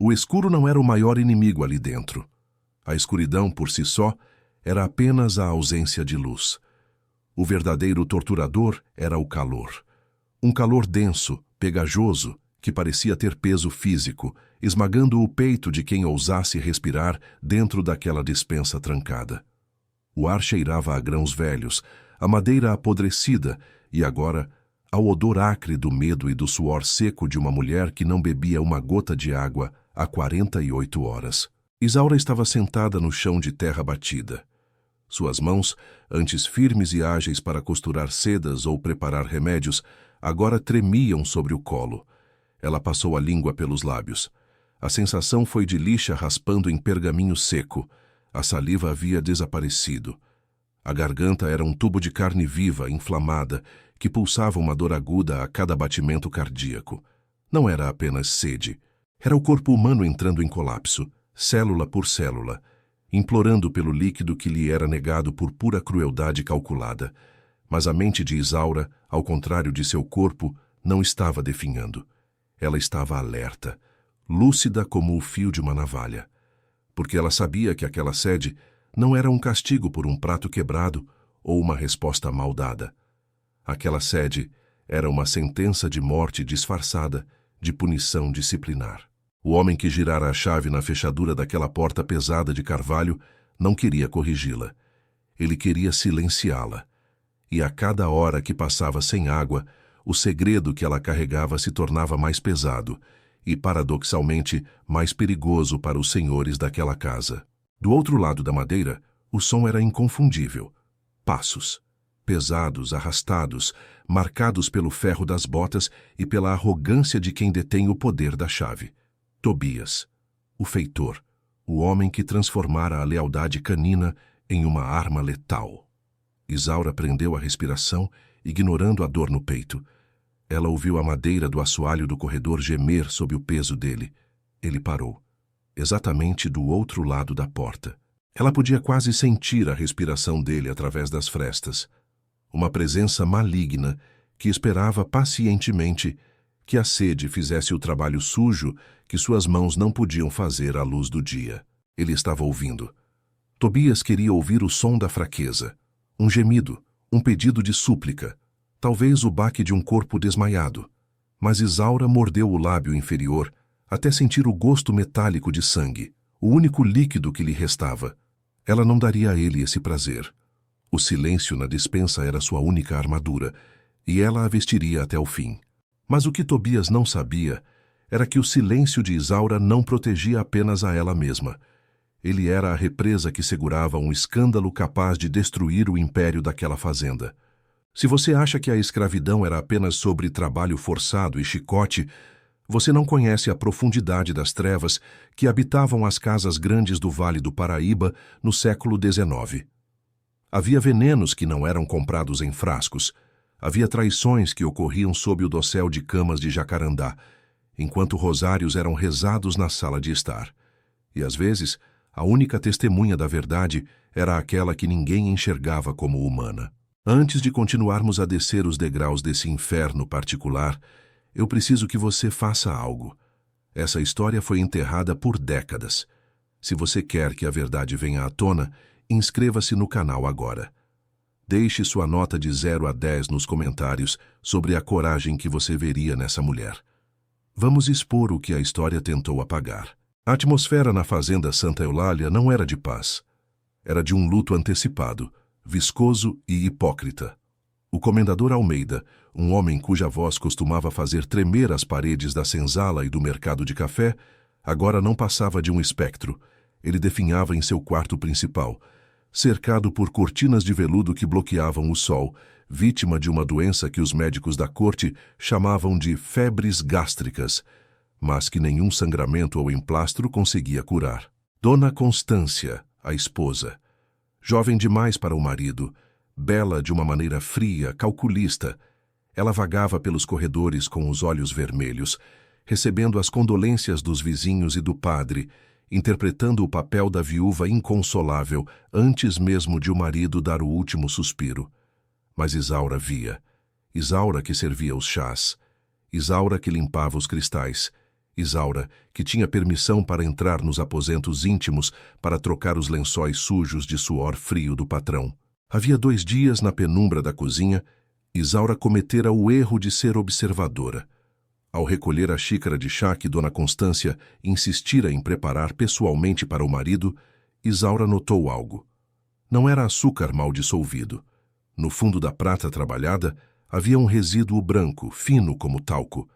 O escuro não era o maior inimigo ali dentro. A escuridão, por si só, era apenas a ausência de luz. O verdadeiro torturador era o calor. Um calor denso, pegajoso, que parecia ter peso físico, esmagando o peito de quem ousasse respirar dentro daquela despensa trancada. O ar cheirava a grãos velhos, a madeira apodrecida e agora ao odor acre do medo e do suor seco de uma mulher que não bebia uma gota de água há 48 horas. Isaura estava sentada no chão de terra batida. Suas mãos, antes firmes e ágeis para costurar sedas ou preparar remédios, agora tremiam sobre o colo. Ela passou a língua pelos lábios. A sensação foi de lixa raspando em pergaminho seco. A saliva havia desaparecido. A garganta era um tubo de carne viva, inflamada, que pulsava uma dor aguda a cada batimento cardíaco. Não era apenas sede. Era o corpo humano entrando em colapso, célula por célula, implorando pelo líquido que lhe era negado por pura crueldade calculada. Mas a mente de Isaura, ao contrário de seu corpo, não estava definhando. Ela estava alerta, lúcida como o fio de uma navalha. Porque ela sabia que aquela sede não era um castigo por um prato quebrado ou uma resposta mal dada. Aquela sede era uma sentença de morte disfarçada, de punição disciplinar. O homem que girara a chave na fechadura daquela porta pesada de carvalho não queria corrigi-la. Ele queria silenciá-la. E a cada hora que passava sem água, o segredo que ela carregava se tornava mais pesado e, paradoxalmente, mais perigoso para os senhores daquela casa. Do outro lado da madeira, o som era inconfundível. Passos. Pesados, arrastados, marcados pelo ferro das botas e pela arrogância de quem detém o poder da chave. Tobias, o feitor, o homem que transformara a lealdade canina em uma arma letal. Isaura prendeu a respiração, ignorando a dor no peito. Ela ouviu a madeira do assoalho do corredor gemer sob o peso dele. Ele parou, exatamente do outro lado da porta. Ela podia quase sentir a respiração dele através das frestas. Uma presença maligna que esperava pacientemente que a sede fizesse o trabalho sujo que suas mãos não podiam fazer à luz do dia. Ele estava ouvindo. Tobias queria ouvir o som da fraqueza, um gemido, um pedido de súplica, talvez o baque de um corpo desmaiado. Mas Isaura mordeu o lábio inferior até sentir o gosto metálico de sangue, o único líquido que lhe restava. Ela não daria a ele esse prazer. O silêncio na despensa era sua única armadura, e ela a vestiria até o fim. Mas o que Tobias não sabia era que o silêncio de Isaura não protegia apenas a ela mesma. Ele era a represa que segurava um escândalo capaz de destruir o império daquela fazenda. Se você acha que a escravidão era apenas sobre trabalho forçado e chicote, você não conhece a profundidade das trevas que habitavam as casas grandes do Vale do Paraíba no século XIX. Havia venenos que não eram comprados em frascos. Havia traições que ocorriam sob o dossel de camas de jacarandá, enquanto rosários eram rezados na sala de estar. E às vezes, a única testemunha da verdade era aquela que ninguém enxergava como humana. Antes de continuarmos a descer os degraus desse inferno particular, eu preciso que você faça algo. Essa história foi enterrada por décadas. Se você quer que a verdade venha à tona, inscreva-se no canal agora. Deixe sua nota de 0 a 10 nos comentários sobre a coragem que você veria nessa mulher. Vamos expor o que a história tentou apagar. A atmosfera na fazenda Santa Eulália não era de paz. Era de um luto antecipado, viscoso e hipócrita. O comendador Almeida, um homem cuja voz costumava fazer tremer as paredes da senzala e do mercado de café, agora não passava de um espectro. Ele definhava em seu quarto principal, cercado por cortinas de veludo que bloqueavam o sol, vítima de uma doença que os médicos da corte chamavam de febres gástricas, mas que nenhum sangramento ou emplastro conseguia curar. Dona Constância, a esposa, jovem demais para o marido, bela de uma maneira fria, calculista, ela vagava pelos corredores com os olhos vermelhos, recebendo as condolências dos vizinhos e do padre, interpretando o papel da viúva inconsolável antes mesmo de o marido dar o último suspiro. Mas Isaura via. Isaura que servia os chás. Isaura que limpava os cristais. Isaura, que tinha permissão para entrar nos aposentos íntimos para trocar os lençóis sujos de suor frio do patrão. Havia 2 dias, na penumbra da cozinha, Isaura cometera o erro de ser observadora. Ao recolher a xícara de chá que Dona Constância insistira em preparar pessoalmente para o marido, Isaura notou algo. Não era açúcar mal dissolvido. No fundo da prata trabalhada havia um resíduo branco, fino como talco.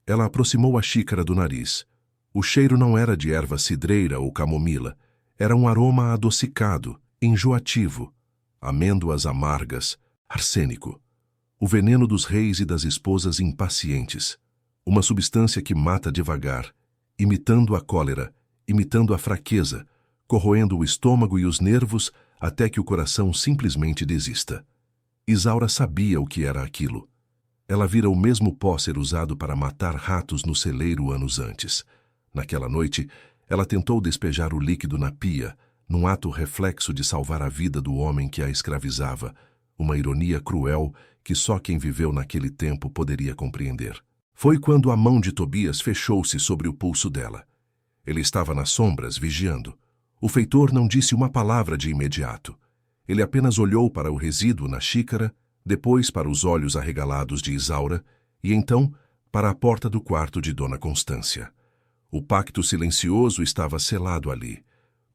Ela aproximou a xícara do nariz. O cheiro não era de erva cidreira ou camomila. Era um aroma adocicado, enjoativo. Amêndoas amargas, arsênico. O veneno dos reis e das esposas impacientes. Uma substância que mata devagar, imitando a cólera, imitando a fraqueza, corroendo o estômago e os nervos até que o coração simplesmente desista. Isaura sabia o que era aquilo. Ela vira o mesmo pó ser usado para matar ratos no celeiro anos antes. Naquela noite, ela tentou despejar o líquido na pia, num ato reflexo de salvar a vida do homem que a escravizava, uma ironia cruel que só quem viveu naquele tempo poderia compreender. Foi quando a mão de Tobias fechou-se sobre o pulso dela. Ele estava nas sombras, vigiando. O feitor não disse uma palavra de imediato. Ele apenas olhou para o resíduo na xícara, depois para os olhos arregalados de Isaura e então para a porta do quarto de Dona Constância. O pacto silencioso estava selado ali.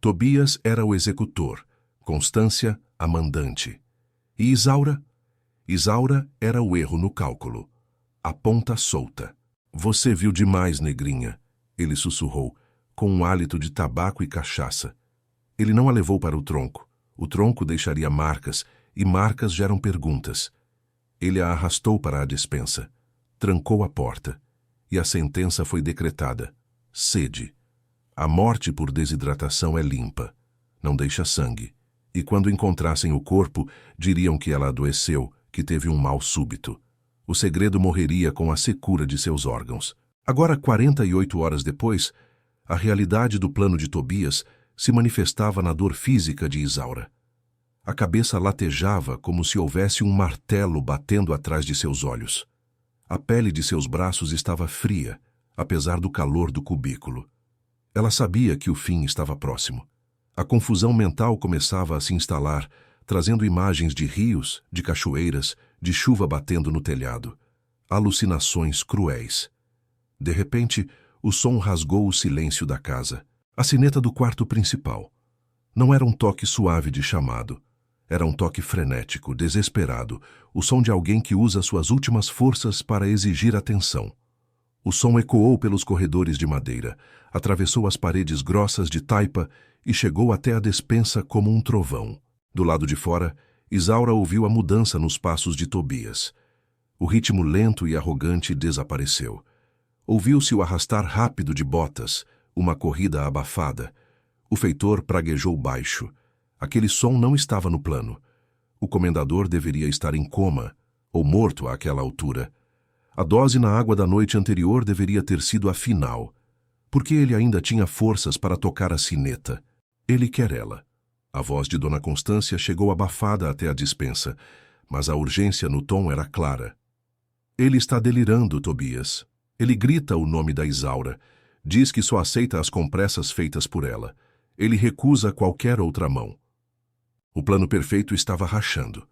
Tobias era o executor, Constância a mandante. E Isaura? Isaura era o erro no cálculo. A ponta solta. Você viu demais, negrinha, ele sussurrou, com um hálito de tabaco e cachaça. Ele não a levou para o tronco. O tronco deixaria marcas, e marcas geram perguntas. Ele a arrastou para a despensa. Trancou a porta. E a sentença foi decretada. Sede. A morte por desidratação é limpa. Não deixa sangue. E quando encontrassem o corpo, diriam que ela adoeceu, que teve um mal súbito. O segredo morreria com a secura de seus órgãos. Agora, 48 horas depois, a realidade do plano de Tobias se manifestava na dor física de Isaura. A cabeça latejava como se houvesse um martelo batendo atrás de seus olhos. A pele de seus braços estava fria, apesar do calor do cubículo. Ela sabia que o fim estava próximo. A confusão mental começava a se instalar, trazendo imagens de rios, de cachoeiras, de chuva batendo no telhado. Alucinações cruéis. De repente, o som rasgou o silêncio da casa. A sineta do quarto principal. Não era um toque suave de chamado. Era um toque frenético, desesperado, o som de alguém que usa suas últimas forças para exigir atenção. O som ecoou pelos corredores de madeira, atravessou as paredes grossas de taipa e chegou até a despensa como um trovão. Do lado de fora, Isaura ouviu a mudança nos passos de Tobias. O ritmo lento e arrogante desapareceu. Ouviu-se o arrastar rápido de botas, uma corrida abafada. O feitor praguejou baixo. Aquele som não estava no plano. O comendador deveria estar em coma, ou morto àquela altura. A dose na água da noite anterior deveria ter sido a final, porque ele ainda tinha forças para tocar a sineta. Ele quer ela. A voz de Dona Constância chegou abafada até a despensa, mas a urgência no tom era clara. Ele está delirando, Tobias. Ele grita o nome da Isaura. Diz que só aceita as compressas feitas por ela. Ele recusa qualquer outra mão. O plano perfeito estava rachando.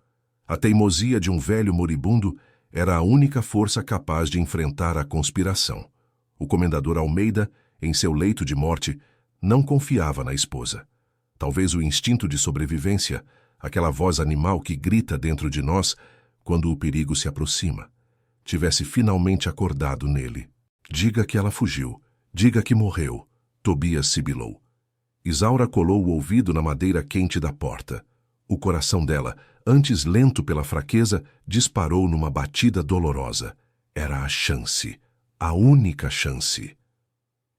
A teimosia de um velho moribundo era a única força capaz de enfrentar a conspiração. O comendador Almeida, em seu leito de morte, não confiava na esposa. Talvez o instinto de sobrevivência, aquela voz animal que grita dentro de nós quando o perigo se aproxima, tivesse finalmente acordado nele. Diga que ela fugiu. Diga que morreu. Tobias sibilou. Isaura colou o ouvido na madeira quente da porta. O coração dela, antes lento pela fraqueza, disparou numa batida dolorosa. Era a chance. A única chance.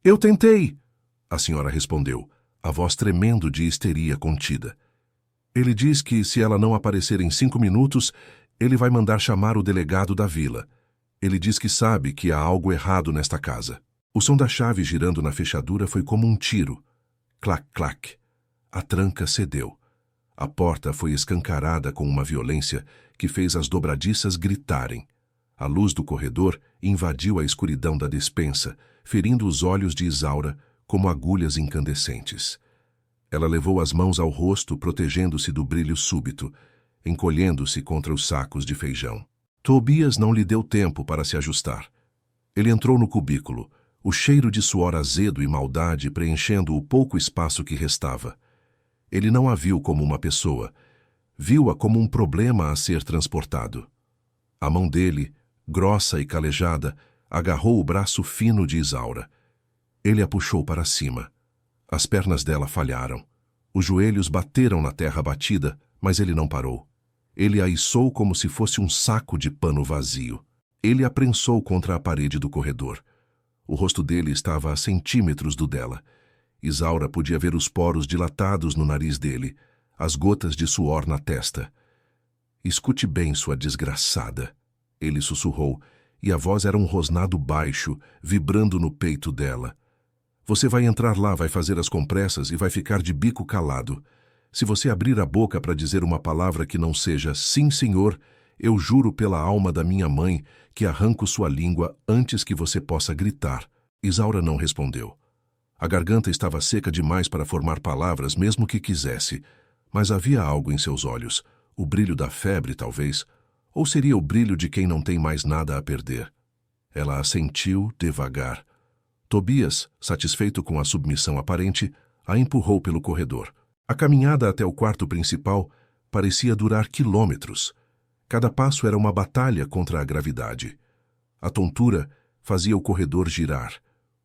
Eu tentei, a senhora respondeu, a voz tremendo de histeria contida. Ele diz que, se ela não aparecer em 5 minutos, ele vai mandar chamar o delegado da vila. Ele diz que sabe que há algo errado nesta casa. O som da chave girando na fechadura foi como um tiro. Clac, clac. A tranca cedeu. A porta foi escancarada com uma violência que fez as dobradiças gritarem. A luz do corredor invadiu a escuridão da despensa, ferindo os olhos de Isaura como agulhas incandescentes. Ela levou as mãos ao rosto, protegendo-se do brilho súbito, encolhendo-se contra os sacos de feijão. Tobias não lhe deu tempo para se ajustar. Ele entrou no cubículo, o cheiro de suor azedo e maldade preenchendo o pouco espaço que restava. Ele não a viu como uma pessoa, viu-a como um problema a ser transportado. A mão dele, grossa e calejada, agarrou o braço fino de Isaura. Ele a puxou para cima. As pernas dela falharam. Os joelhos bateram na terra batida, mas ele não parou. Ele a içou como se fosse um saco de pano vazio. Ele a prensou contra a parede do corredor. O rosto dele estava a centímetros do dela. Isaura podia ver os poros dilatados no nariz dele, as gotas de suor na testa. "Escute bem, sua desgraçada", ele sussurrou, e a voz era um rosnado baixo, vibrando no peito dela. "Você vai entrar lá, vai fazer as compressas e vai ficar de bico calado. Se você abrir a boca para dizer uma palavra que não seja 'sim, senhor', eu juro pela alma da minha mãe que arranco sua língua antes que você possa gritar." Isaura não respondeu. A garganta estava seca demais para formar palavras, mesmo que quisesse, mas havia algo em seus olhos, o brilho da febre, talvez, ou seria o brilho de quem não tem mais nada a perder. Ela assentiu devagar. Tobias, satisfeito com a submissão aparente, a empurrou pelo corredor. A caminhada até o quarto principal parecia durar quilômetros. Cada passo era uma batalha contra a gravidade. A tontura fazia o corredor girar.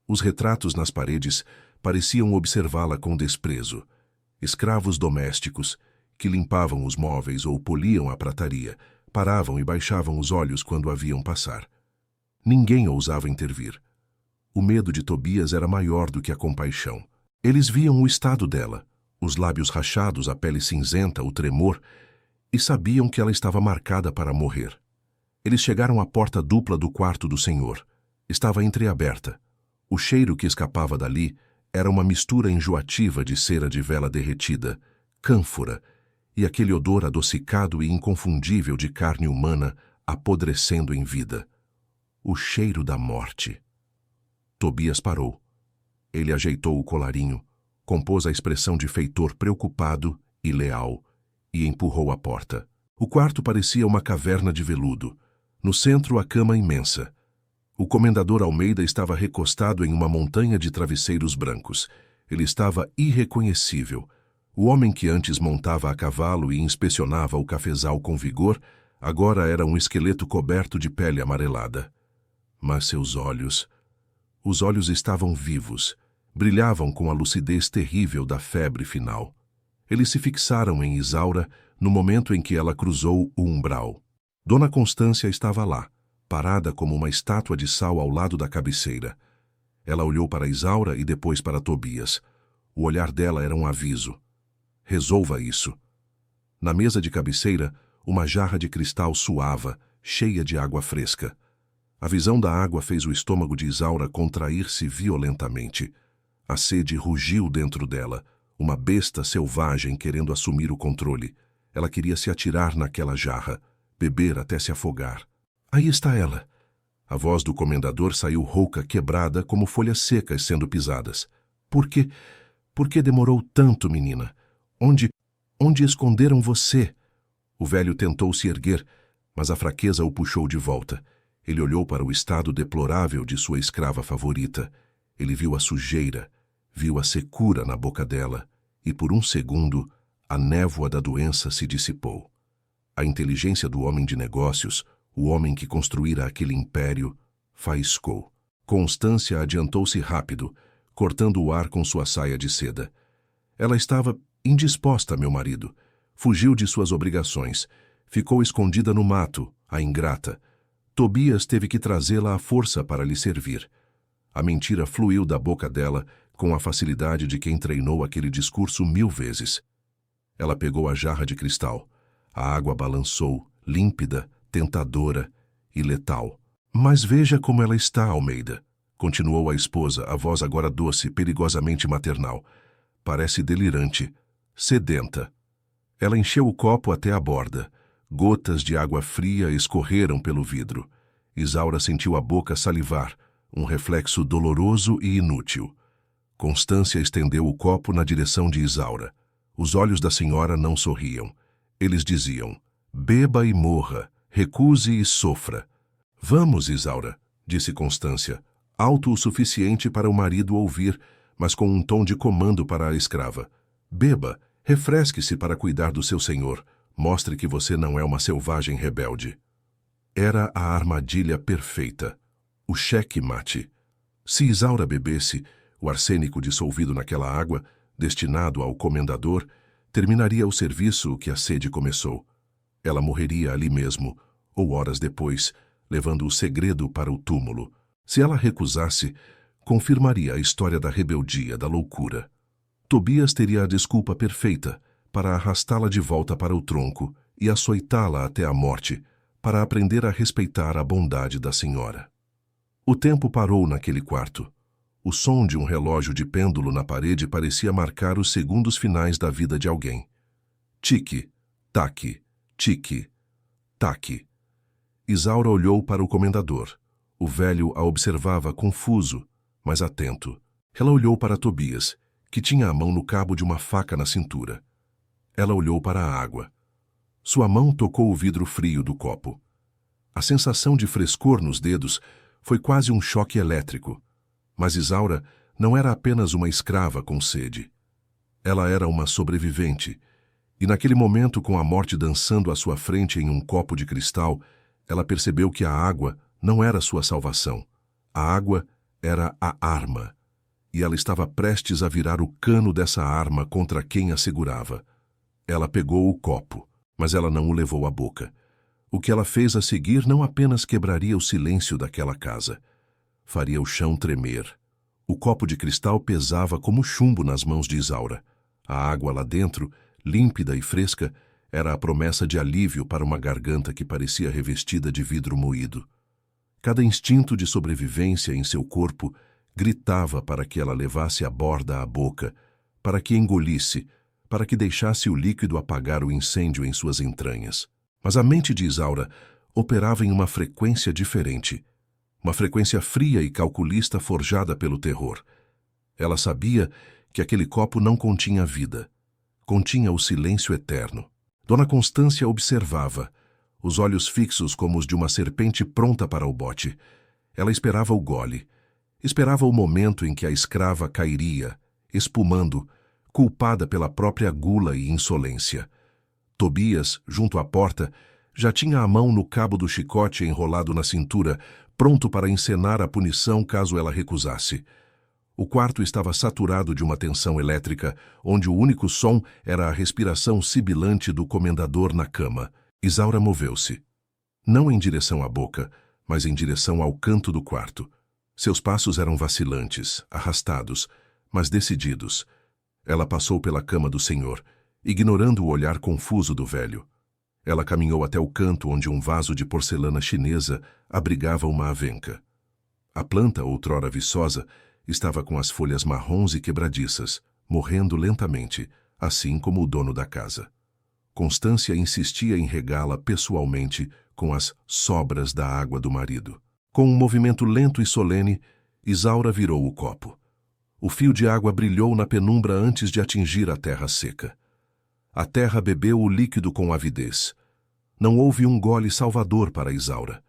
Os retratos nas paredes pareciam observá-la com desprezo. Escravos domésticos, que limpavam os móveis ou poliam a prataria, paravam e baixavam os olhos quando a viam passar. Ninguém ousava intervir. O medo de Tobias era maior do que a compaixão. Eles viam o estado dela, os lábios rachados, a pele cinzenta, o tremor, e sabiam que ela estava marcada para morrer. Eles chegaram à porta dupla do quarto do senhor. Estava entreaberta. O cheiro que escapava dali era uma mistura enjoativa de cera de vela derretida, cânfora, e aquele odor adocicado e inconfundível de carne humana apodrecendo em vida. O cheiro da morte. Tobias parou. Ele ajeitou o colarinho, compôs a expressão de feitor preocupado e leal, e empurrou a porta. O quarto parecia uma caverna de veludo. No centro, a cama imensa. O comendador Almeida estava recostado em uma montanha de travesseiros brancos. Ele estava irreconhecível. O homem que antes montava a cavalo e inspecionava o cafezal com vigor, agora era um esqueleto coberto de pele amarelada. Mas seus olhos... Os olhos estavam vivos, brilhavam com a lucidez terrível da febre final. Eles se fixaram em Isaura no momento em que ela cruzou o umbral. Dona Constância estava lá, parada como uma estátua de sal ao lado da cabeceira. Ela olhou para Isaura e depois para Tobias. O olhar dela era um aviso. Resolva isso. Na mesa de cabeceira, uma jarra de cristal suava, cheia de água fresca. A visão da água fez o estômago de Isaura contrair-se violentamente. A sede rugiu dentro dela, uma besta selvagem querendo assumir o controle. Ela queria se atirar naquela jarra, beber até se afogar. Aí está ela. A voz do comendador saiu rouca, quebrada, como folhas secas sendo pisadas. Por quê? Por que demorou tanto, menina? Onde esconderam você? O velho tentou se erguer, mas a fraqueza o puxou de volta. Ele olhou para o estado deplorável de sua escrava favorita. Ele viu a sujeira, viu a secura na boca dela, e por um segundo, a névoa da doença se dissipou. A inteligência do homem de negócios, o homem que construíra aquele império, faiscou. Constância adiantou-se rápido, cortando o ar com sua saia de seda. Ela estava indisposta, meu marido. Fugiu de suas obrigações. Ficou escondida no mato, a ingrata. Tobias teve que trazê-la à força para lhe servir. A mentira fluiu da boca dela com a facilidade de quem treinou aquele discurso 1000 vezes. Ela pegou a jarra de cristal. A água balançou, límpida, tentadora e letal. Mas veja como ela está, Almeida, continuou a esposa, a voz agora doce, perigosamente maternal. Parece delirante, sedenta. Ela encheu o copo até a borda. Gotas de água fria escorreram pelo vidro. Isaura sentiu a boca salivar, um reflexo doloroso e inútil. Constância estendeu o copo na direção de Isaura. Os olhos da senhora não sorriam. Eles diziam: beba e morra, recuse e sofra. Vamos, Isaura, disse Constância, alto o suficiente para o marido ouvir, mas com um tom de comando para a escrava. Beba, refresque-se para cuidar do seu senhor. Mostre que você não é uma selvagem rebelde. Era a armadilha perfeita. O cheque-mate. Se Isaura bebesse, o arsênico dissolvido naquela água, destinado ao comendador, terminaria o serviço que a sede começou. Ela morreria ali mesmo, ou horas depois, levando o segredo para o túmulo. Se ela recusasse, confirmaria a história da rebeldia, da loucura. Tobias teria a desculpa perfeita para arrastá-la de volta para o tronco e açoitá-la até a morte, para aprender a respeitar a bondade da senhora. O tempo parou naquele quarto. O som de um relógio de pêndulo na parede parecia marcar os segundos finais da vida de alguém. Tique, taque, tique, taque. Isaura olhou para o comendador. O velho a observava confuso, mas atento. Ela olhou para Tobias, que tinha a mão no cabo de uma faca na cintura. Ela olhou para a água. Sua mão tocou o vidro frio do copo. A sensação de frescor nos dedos foi quase um choque elétrico. Mas Isaura não era apenas uma escrava com sede. Ela era uma sobrevivente, e naquele momento, com a morte dançando à sua frente em um copo de cristal, ela percebeu que a água não era sua salvação. A água era a arma, e ela estava prestes a virar o cano dessa arma contra quem a segurava. Ela pegou o copo, mas ela não o levou à boca. O que ela fez a seguir não apenas quebraria o silêncio daquela casa, faria o chão tremer. O copo de cristal pesava como chumbo nas mãos de Isaura. A água lá dentro, límpida e fresca, era a promessa de alívio para uma garganta que parecia revestida de vidro moído. Cada instinto de sobrevivência em seu corpo gritava para que ela levasse a borda à boca, para que engolisse, para que deixasse o líquido apagar o incêndio em suas entranhas. Mas a mente de Isaura operava em uma frequência diferente, uma frequência fria e calculista forjada pelo terror. Ela sabia que aquele copo não continha vida, continha o silêncio eterno. Dona Constância observava, os olhos fixos como os de uma serpente pronta para o bote. Ela esperava o gole, esperava o momento em que a escrava cairia, espumando, culpada pela própria gula e insolência. Tobias, junto à porta, já tinha a mão no cabo do chicote enrolado na cintura, pronto para encenar a punição caso ela recusasse. O quarto estava saturado de uma tensão elétrica, onde o único som era a respiração sibilante do comendador na cama. Isaura moveu-se. Não em direção à boca, mas em direção ao canto do quarto. Seus passos eram vacilantes, arrastados, mas decididos. Ela passou pela cama do senhor, ignorando o olhar confuso do velho. Ela caminhou até o canto onde um vaso de porcelana chinesa abrigava uma avenca. A planta, outrora viçosa, estava com as folhas marrons e quebradiças, morrendo lentamente, assim como o dono da casa. Constância insistia em regá-la pessoalmente com as sobras da água do marido. Com um movimento lento e solene, Isaura virou o copo. O fio de água brilhou na penumbra antes de atingir a terra seca. A terra bebeu o líquido com avidez. Não houve um gole salvador para Isaura.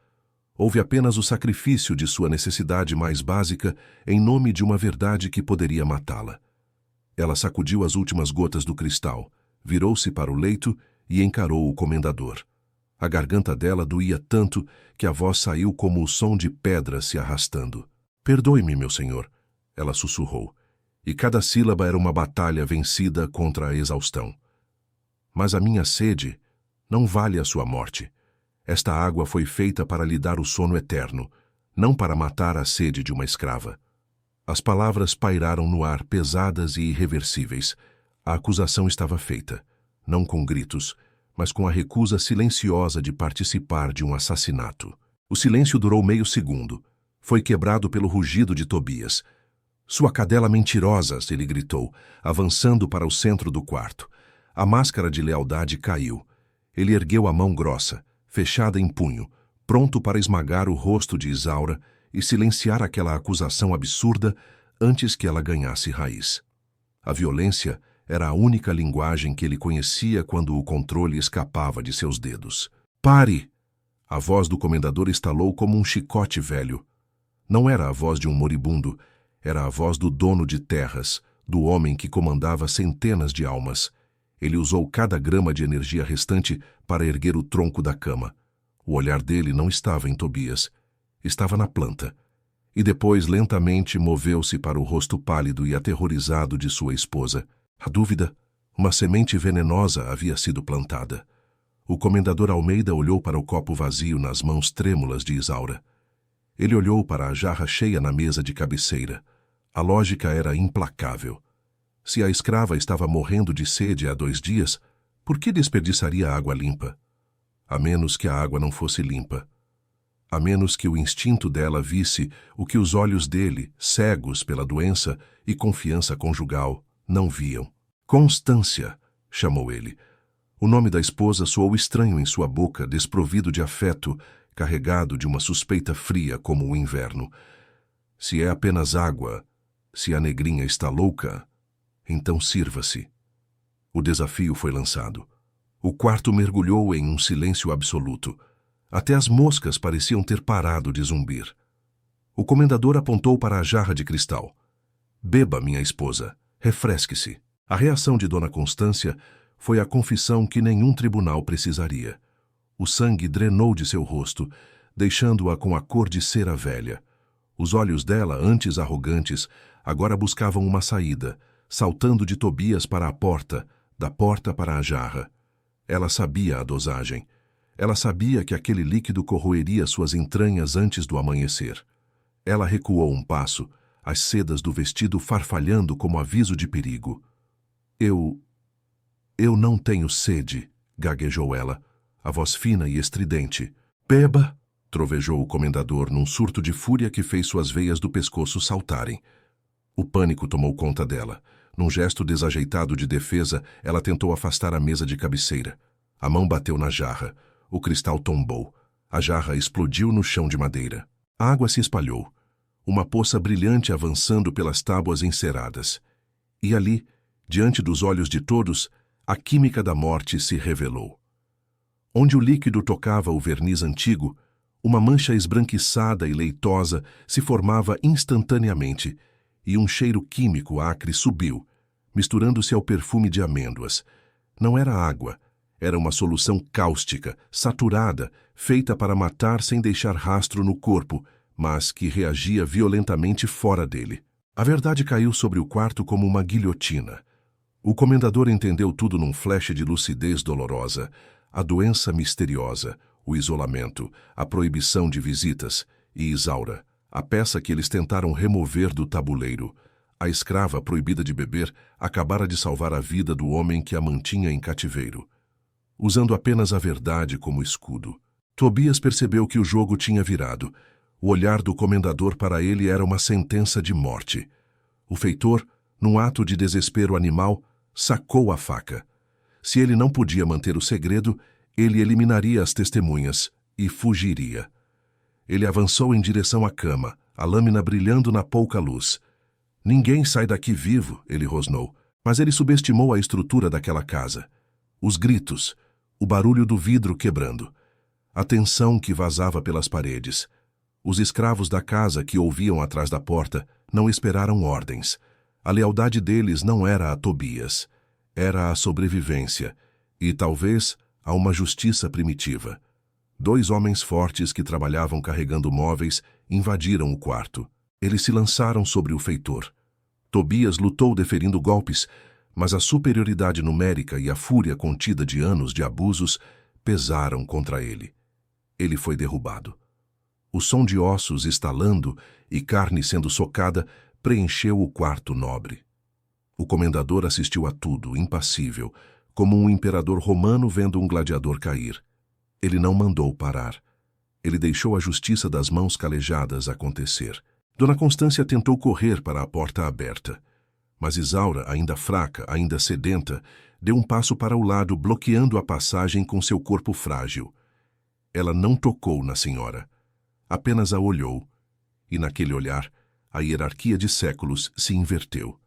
Houve apenas o sacrifício de sua necessidade mais básica em nome de uma verdade que poderia matá-la. Ela sacudiu as últimas gotas do cristal, virou-se para o leito e encarou o comendador. A garganta dela doía tanto que a voz saiu como o som de pedras se arrastando. "Perdoe-me, meu senhor", ela sussurrou, e cada sílaba era uma batalha vencida contra a exaustão. "Mas a minha sede não vale a sua morte. Esta água foi feita para lhe dar o sono eterno, não para matar a sede de uma escrava." As palavras pairaram no ar, pesadas e irreversíveis. A acusação estava feita, não com gritos, mas com a recusa silenciosa de participar de um assassinato. O silêncio durou meio segundo. Foi quebrado pelo rugido de Tobias. "Sua cadela mentirosa!" ele gritou, avançando para o centro do quarto. A máscara de lealdade caiu. Ele ergueu a mão grossa, fechada em punho, pronto para esmagar o rosto de Isaura, e silenciar aquela acusação absurda antes que ela ganhasse raiz. A violência era a única linguagem que ele conhecia quando o controle escapava de seus dedos. "Pare!" A voz do comendador estalou como um chicote velho. Não era a voz de um moribundo, era a voz do dono de terras, do homem que comandava centenas de almas. Ele usou cada grama de energia restante para erguer o tronco da cama. O olhar dele não estava em Tobias, estava na planta. E depois lentamente moveu-se para o rosto pálido e aterrorizado de sua esposa. A dúvida, uma semente venenosa havia sido plantada. O comendador Almeida olhou para o copo vazio nas mãos trêmulas de Isaura. Ele olhou para a jarra cheia na mesa de cabeceira. A lógica era implacável. Se a escrava estava morrendo de sede há 2 dias, por que desperdiçaria água limpa? A menos que a água não fosse limpa. A menos que o instinto dela visse o que os olhos dele, cegos pela doença e confiança conjugal, não viam. "Constância", chamou ele. O nome da esposa soou estranho em sua boca, desprovido de afeto, carregado de uma suspeita fria como o inverno. Se é apenas água, se a negrinha está louca, então sirva-se. O desafio foi lançado. O quarto mergulhou em um silêncio absoluto. Até as moscas pareciam ter parado de zumbir. O comendador apontou para a jarra de cristal. "Beba, minha esposa. Refresque-se." A reação de Dona Constância foi a confissão que nenhum tribunal precisaria. O sangue drenou de seu rosto, deixando-a com a cor de cera velha. Os olhos dela, antes arrogantes, agora buscavam uma saída, saltando de Tobias para a porta, da porta para a jarra. Ela sabia a dosagem. Ela sabia que aquele líquido corroeria suas entranhas antes do amanhecer. Ela recuou um passo, as sedas do vestido farfalhando como aviso de perigo. Eu não tenho sede", gaguejou ela, a voz fina e estridente. "Beba", trovejou o comendador num surto de fúria que fez suas veias do pescoço saltarem. O pânico tomou conta dela. Num gesto desajeitado de defesa, ela tentou afastar a mesa de cabeceira. A mão bateu na jarra. O cristal tombou. A jarra explodiu no chão de madeira. A água se espalhou. Uma poça brilhante avançando pelas tábuas enceradas. E ali, diante dos olhos de todos, a química da morte se revelou. Onde o líquido tocava o verniz antigo, uma mancha esbranquiçada e leitosa se formava instantaneamente, e um cheiro químico acre subiu, misturando-se ao perfume de amêndoas. Não era água, era uma solução cáustica, saturada, feita para matar sem deixar rastro no corpo, mas que reagia violentamente fora dele. A verdade caiu sobre o quarto como uma guilhotina. O comendador entendeu tudo num flash de lucidez dolorosa. A doença misteriosa, o isolamento, a proibição de visitas e Isaura, a peça que eles tentaram remover do tabuleiro. A escrava proibida de beber acabara de salvar a vida do homem que a mantinha em cativeiro. Usando apenas a verdade como escudo. Tobias percebeu que o jogo tinha virado. O olhar do comendador para ele era uma sentença de morte. O feitor, num ato de desespero animal, sacou a faca. Se ele não podia manter o segredo, ele eliminaria as testemunhas e fugiria. Ele avançou em direção à cama, a lâmina brilhando na pouca luz. "Ninguém sai daqui vivo", ele rosnou, mas ele subestimou a estrutura daquela casa. Os gritos, o barulho do vidro quebrando, a tensão que vazava pelas paredes. Os escravos da casa que ouviam atrás da porta não esperaram ordens. A lealdade deles não era a Tobias, era a sobrevivência e, talvez, a uma justiça primitiva. 2 homens fortes que trabalhavam carregando móveis invadiram o quarto. Eles se lançaram sobre o feitor. Tobias lutou deferindo golpes, mas a superioridade numérica e a fúria contida de anos de abusos pesaram contra ele. Ele foi derrubado. O som de ossos estalando e carne sendo socada preencheu o quarto nobre. O comendador assistiu a tudo, impassível, como um imperador romano vendo um gladiador cair. Ele não mandou parar. Ele deixou a justiça das mãos calejadas acontecer. Dona Constância tentou correr para a porta aberta. Mas Isaura, ainda fraca, ainda sedenta, deu um passo para o lado, bloqueando a passagem com seu corpo frágil. Ela não tocou na senhora. Apenas a olhou. e naquele olhar, a hierarquia de séculos se inverteu.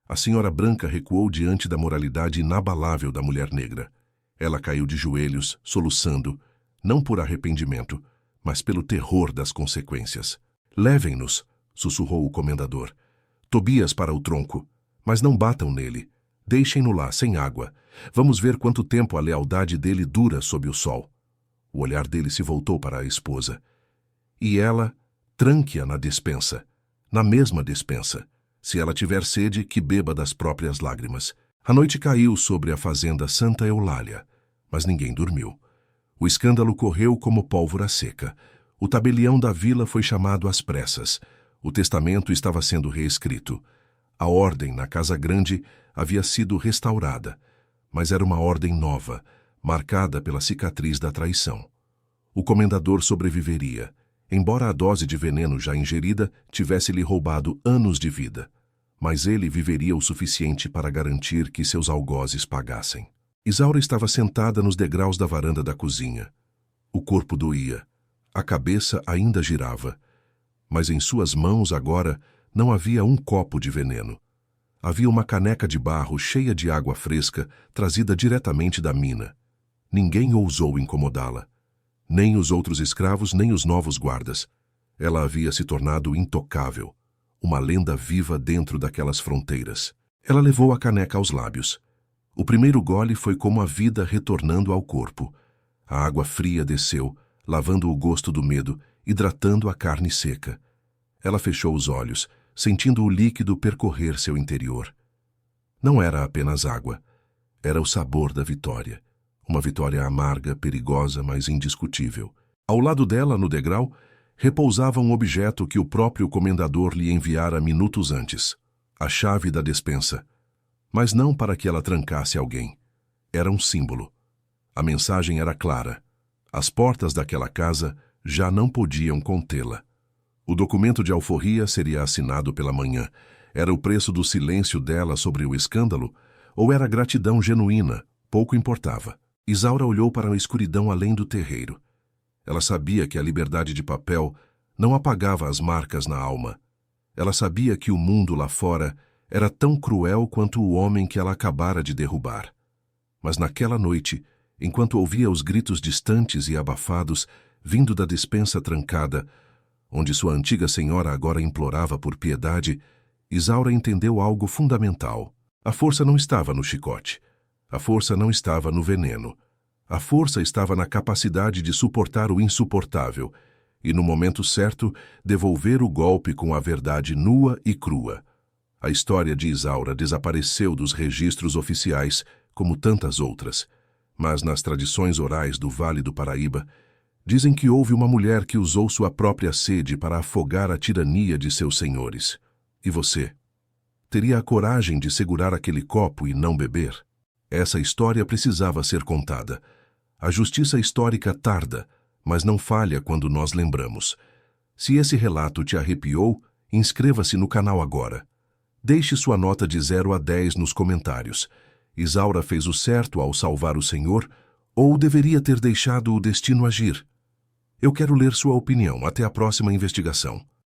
A senhora branca recuou diante da moralidade inabalável da mulher negra. Ela caiu de joelhos, soluçando, não por arrependimento, mas pelo terror das consequências. Levem-nos, sussurrou o comendador. Tobias para o tronco, mas não batam nele. Deixem-no lá, sem água. Vamos ver quanto tempo a lealdade dele dura sob o sol. O olhar dele se voltou para a esposa. E ela, tranque-a na despensa, na mesma despensa. Se ela tiver sede, que beba das próprias lágrimas. A noite caiu sobre a fazenda Santa Eulália, mas ninguém dormiu. O escândalo correu como pólvora seca. O tabelião da vila foi chamado às pressas. O testamento estava sendo reescrito. A ordem na Casa Grande havia sido restaurada, mas era uma ordem nova, marcada pela cicatriz da traição. O comendador sobreviveria, embora a dose de veneno já ingerida tivesse-lhe roubado anos de vida. Mas ele viveria o suficiente para garantir que seus algozes pagassem. Isaura estava sentada nos degraus da varanda da cozinha. O corpo doía. A cabeça ainda girava. Mas em suas mãos agora não havia um copo de veneno. Havia uma caneca de barro cheia de água fresca trazida diretamente da mina. Ninguém ousou incomodá-la. Nem os outros escravos, nem os novos guardas. Ela havia se tornado intocável. Uma lenda viva dentro daquelas fronteiras. Ela levou a caneca aos lábios. O primeiro gole foi como a vida retornando ao corpo. A água fria desceu, lavando o gosto do medo, hidratando a carne seca. Ela fechou os olhos, sentindo o líquido percorrer seu interior. Não era apenas água. Era o sabor da vitória. Uma vitória amarga, perigosa, mas indiscutível. Ao lado dela, no degrau, repousava um objeto que o próprio comendador lhe enviara minutos antes. A chave da despensa. Mas não para que ela trancasse alguém. Era um símbolo. A mensagem era clara. As portas daquela casa já não podiam contê-la. O documento de alforria seria assinado pela manhã. Era o preço do silêncio dela sobre o escândalo, ou era gratidão genuína? Pouco importava. Isaura olhou para a escuridão além do terreiro. Ela sabia que a liberdade de papel não apagava as marcas na alma. Ela sabia que o mundo lá fora era tão cruel quanto o homem que ela acabara de derrubar. Mas naquela noite, enquanto ouvia os gritos distantes e abafados vindo da despensa trancada, onde sua antiga senhora agora implorava por piedade, Isaura entendeu algo fundamental. A força não estava no chicote. A força não estava no veneno. A força estava na capacidade de suportar o insuportável e, no momento certo, devolver o golpe com a verdade nua e crua. A história de Isaura desapareceu dos registros oficiais, como tantas outras, mas nas tradições orais do Vale do Paraíba, dizem que houve uma mulher que usou sua própria sede para afogar a tirania de seus senhores. E você? Teria a coragem de segurar aquele copo e não beber? Essa história precisava ser contada. A justiça histórica tarda, mas não falha quando nós lembramos. Se esse relato te arrepiou, inscreva-se no canal agora. Deixe sua nota de 0 a 10 nos comentários. Isaura fez o certo ao salvar o Senhor, ou deveria ter deixado o destino agir? Eu quero ler sua opinião. Até a próxima investigação.